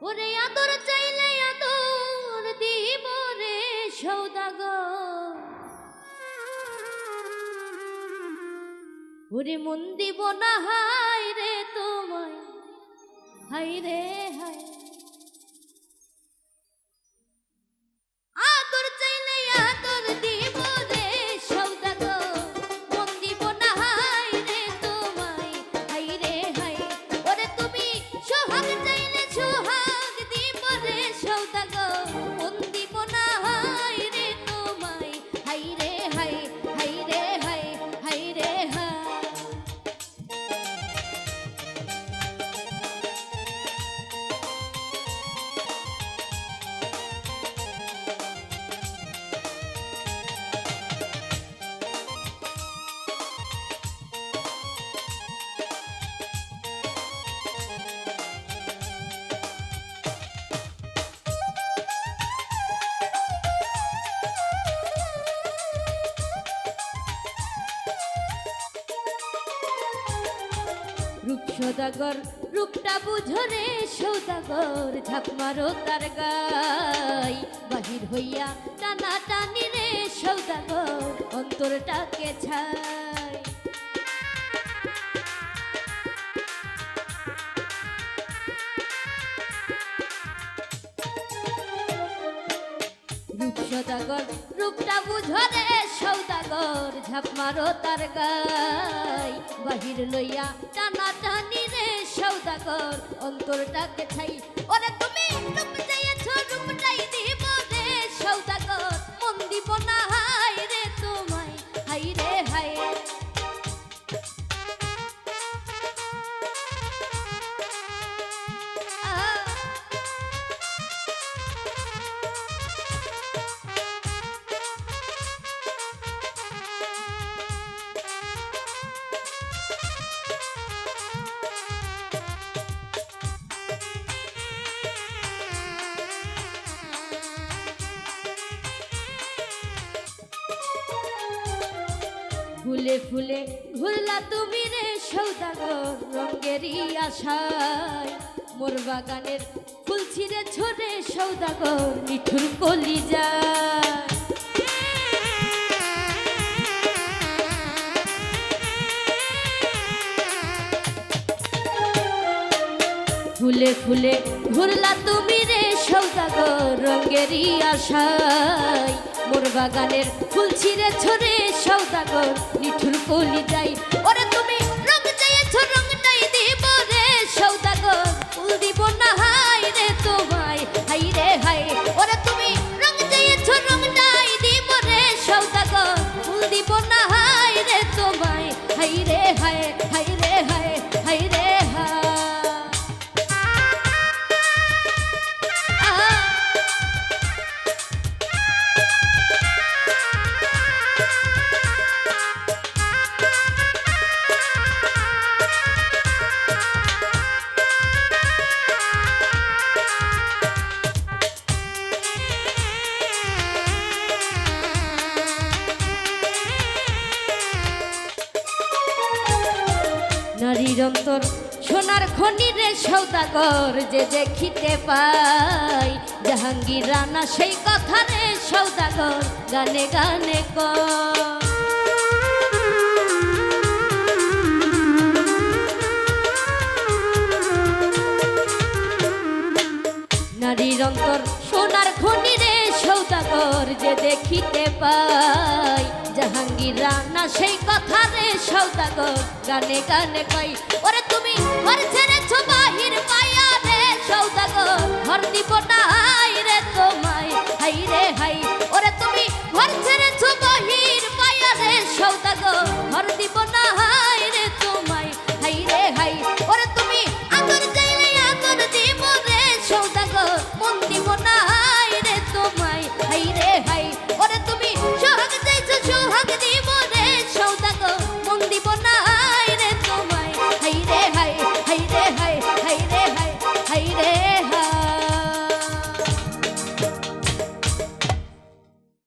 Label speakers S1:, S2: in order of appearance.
S1: ওরে আদর চাইলে আদর দিব রে সৌদাগর, ওরে মন দিব না হাই রে তোমায়, হাই রে হাই। আদর চাইলে আদর দিব রে সৌদাগর, মন দিব না হাই রে তোমায়, হাই রে হাই। ওরে তুমি সোহাগ চাইলে সোহাগ দিব রে সৌদাগর, মন দিব না হাই রে তোমায়, হাই রে হাই, হাই রে হাই, হাই রে হাই। রূপ সদাগর রূপটা বুঝো রে সৌদাগর, ঝাঁপ মারো তার গাই, বাহির হইয়া টানা টানি রে সৌদাগর, অন্তরটাকে ছাই। রূপ সদাগর রূপটা বুঝো রে সৌদাগর, ঝাঁপ মারো তার গাই, বাহির লইয়া টানা টানি রে সৌদাগর, অন্তরটাকে ছাই। ওরে তুমি রূপ চাইছো রূপটাই দিব রে সৌদাগর, মন দিব না হাই রে তোমায়, হাই রে হাই। ফুলে ফুলে ঘুরলা তুমি রে সৌদাগর, রঙেরই আশায়, মোর বাগানের ফুল ছিঁড়ে ছোড়ে সৌদাগর, নিঠুর কলিজা। ফুলে ফুলে ঘুরলা তুমি রে সৌদাগর, রঙেরই আশায়, মোর বাগানের ফুল ছিঁড়ে ছোড়ে সৌদাগর, নিঠুর কলিজাই। ওরে তুমি রং চাইছো রংটাই দিব রে সৌদাগর, ফুল দিব না হাই রে তোমায়, হাই রে হাই। ওরে তুমি রং চাইছো রংটাই দিব রে সৌদাগর, ফুল দিব না হাই রে তোমায়, হাই রে হাই, হাই রে হাই, হাই রে হাই। নারীর অন্তর সোনার খনি রে সৌদাগর, যে দেখিতে পাই, জাহাঙ্গীর রানা সেই কথা রে সৌদাগর, গানে গানে কয়। নারীর অন্তর সোনার খনি রে সৌদাগর, যে দেখিতে পাই, জাহাঙ্গীর রানা সেই কথা রে সৌদাগর, গানে গানে কই। ওরে তুমি